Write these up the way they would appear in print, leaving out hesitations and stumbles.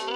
Hi,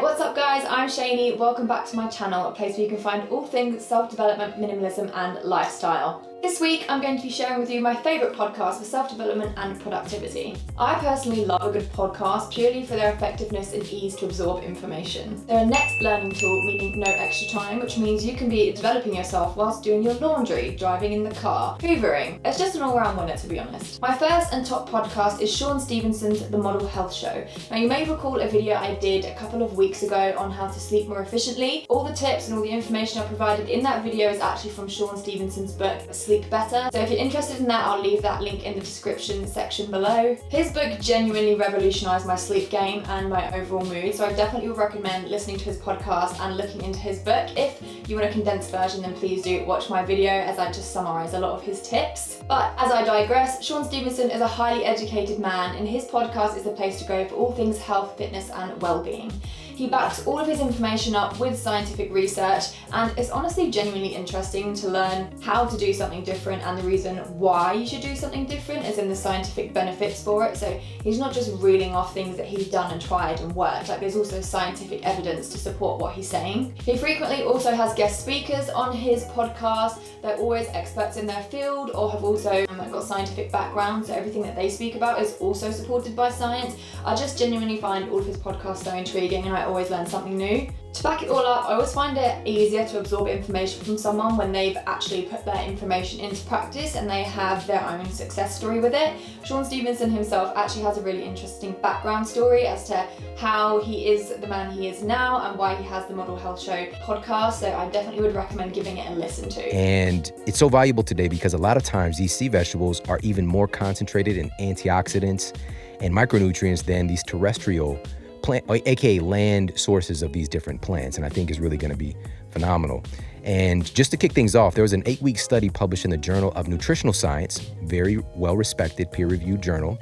what's up guys? I'm Shani. Welcome back to my channel, a place where you can find all things self-development, minimalism and lifestyle. This week I'm going to be sharing with you my favourite podcast for self-development and productivity. I personally love a good podcast purely for their effectiveness and ease to absorb information. They're a next learning tool, meaning no extra time, which means you can be developing yourself whilst doing your laundry, driving in the car, hoovering. It's just an all-round winner, to be honest. My first and top podcast is Shawn Stevenson's The Model Health Show. Now you may recall a video I did a couple of weeks ago on how to sleep more efficiently. All the tips and all the information I provided in that video is actually from Shawn Stevenson's book, Sleep Better. So if you're interested in that, I'll leave that link in the description section below. His book genuinely revolutionized my sleep game and my overall mood, so I definitely would recommend listening to his podcast and looking into his book. If you want a condensed version, then please do watch my video as I just summarize a lot of his tips. But as I digress, Shawn Stevenson is a highly educated man and his podcast is the place to go for all things health, fitness and well-being. He backs all of his information up with scientific research, and it's honestly genuinely interesting to learn how to do something different and the reason why you should do something different, as in the scientific benefits for it. So he's not just reeling off things that he's done and tried and worked, like there's also scientific evidence to support what he's saying. He frequently also has guest speakers on his podcast. They're always experts in their field or have also got scientific background, so everything that they speak about is also supported by science. I just genuinely find all of his podcasts so intriguing and I always learn something new. To back it all up, I always find it easier to absorb information from someone when they've actually put their information into practice and they have their own success story with it. Shawn Stevenson himself actually has a really interesting background story as to how he is the man he is now and why he has the Model Health Show podcast, so I definitely would recommend giving it a listen to. And it's so valuable today because a lot of times these sea vegetables are even more concentrated in antioxidants and micronutrients than these terrestrial plant, aka land sources of these different plants, and I think is really going to be phenomenal. And just to kick things off, there was an 8-week study published in the Journal of Nutritional Science, very well-respected peer-reviewed journal,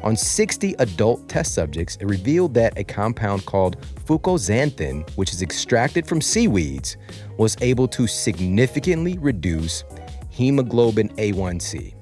on 60 adult test subjects. It revealed that a compound called fucoxanthin, which is extracted from seaweeds, was able to significantly reduce hemoglobin A1C.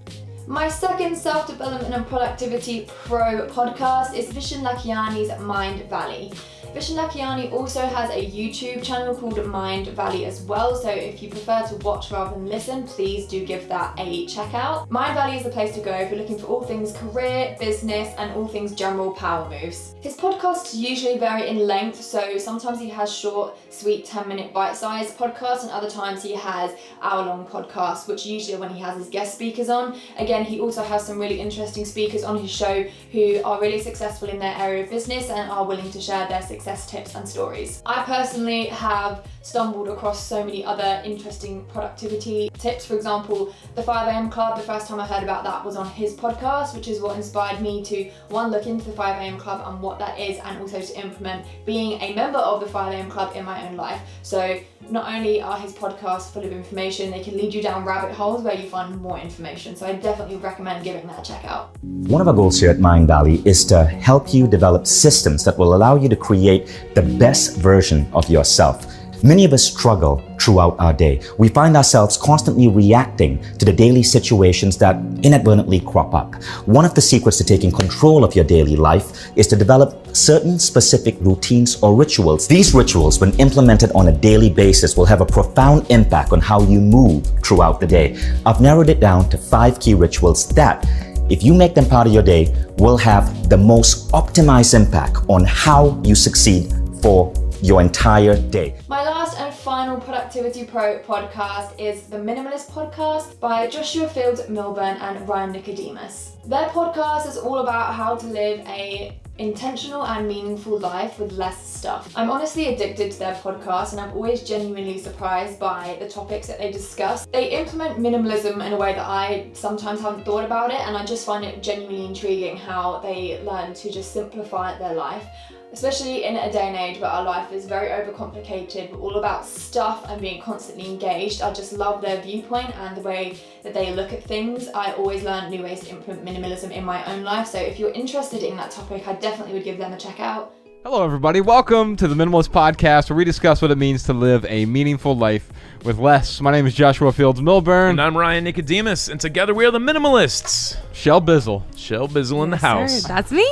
My second self-development and productivity pro podcast is Vishen Lakhiani's Mind Valley. Vishen Lakhiani also has a YouTube channel called Mind Valley as well, so if you prefer to watch rather than listen, please do give that a check out. Mind Valley is the place to go if you're looking for all things career, business and all things general power moves. His podcasts usually vary in length, so sometimes he has short, sweet 10-minute bite-sized podcasts and other times he has hour-long podcasts, which usually are when he has his guest speakers on. Again, he also has some really interesting speakers on his show who are really successful in their area of business and are willing to share their success tips and stories. I personally have stumbled across so many other interesting productivity tips. For example, the 5 a.m. club, the first time I heard about that was on his podcast, which is what inspired me to look into the 5 a.m. club and what that is, and also to implement being a member of the 5 a.m. club in my own life. So not only are his podcasts full of information, they can lead you down rabbit holes where you find more information. So I definitely recommend giving that a check out. One of our goals here at Mind Valley is to help you develop systems that will allow you to create the best version of yourself. Many of us struggle throughout our day. We find ourselves constantly reacting to the daily situations that inadvertently crop up. One of the secrets to taking control of your daily life is to develop certain specific routines or rituals. These rituals, when implemented on a daily basis, will have a profound impact on how you move throughout the day. I've narrowed it down to 5 key rituals that, if you make them part of your day, will have the most optimized impact on how you succeed for your entire day. My last and final Productivity Pro podcast is the Minimalists podcast by Joshua Fields Millburn and Ryan Nicodemus. Their podcast is all about how to live a intentional and meaningful life with less stuff. I'm honestly addicted to their podcast and I'm always genuinely surprised by the topics that they discuss. They implement minimalism in a way that I sometimes haven't thought about it, and I just find it genuinely intriguing how they learn to just simplify their life. Especially in a day and age where our life is very overcomplicated, we're all about stuff and being constantly engaged. I just love their viewpoint and the way that they look at things. I always learn new ways to implement minimalism in my own life, so if you're interested in that topic, I definitely would give them a check out. Hello, everybody. Welcome to the Minimalist Podcast, where we discuss what it means to live a meaningful life with less. My name is Joshua Fields Millburn. And I'm Ryan Nicodemus, and together we are the Minimalists. Shell Bizzle. Shell Bizzle in the house. Sir, that's me.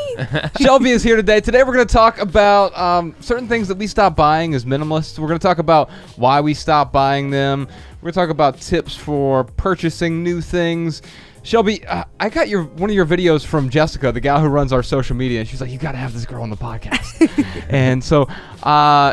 Shelby is here today. Today we're going to talk about certain things that we stopped buying as minimalists. We're going to talk about why we stopped buying them. We're going to talk about tips for purchasing new things. Shelby, I got one of your videos from Jessica, the gal who runs our social media, and she's like, "You got to have this girl on the podcast." And so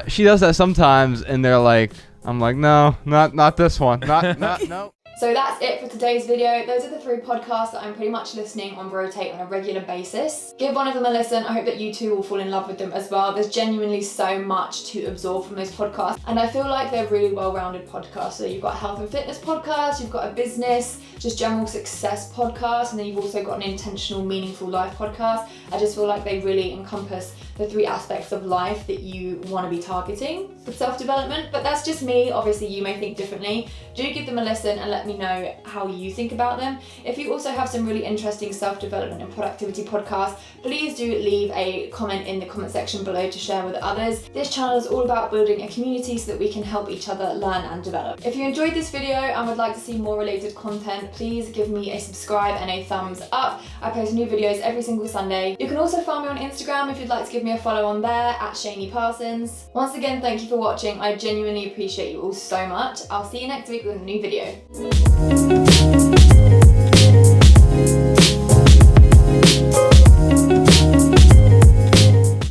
she does that sometimes, and I'm like, no, not this one, no. So that's it for today's video. Those are the 3 podcasts that I'm pretty much listening on rotate on a regular basis. Give one of them a listen. I hope that you too will fall in love with them as well. There's genuinely so much to absorb from those podcasts, and I feel like they're really well-rounded podcasts. So you've got a health and fitness podcast, you've got a business, just general success podcast, and then you've also got an intentional, meaningful life podcast. I just feel like they really encompass the 3 aspects of life that you want to be targeting with self-development. But that's just me. Obviously, you may think differently. Do give them a listen and let me know how you think about them. If you also have some really interesting self-development and productivity podcasts, please do leave a comment in the comment section below to share with others. This channel is all about building a community so that we can help each other learn and develop. If you enjoyed this video and would like to see more related content, please give me a subscribe and a thumbs up. I post new videos every single Sunday. You can also find me on Instagram if you'd like to give me a follow on there at cheneyparsons. Once again, thank you for watching. I genuinely appreciate you all so much. I'll see you next week with a new video.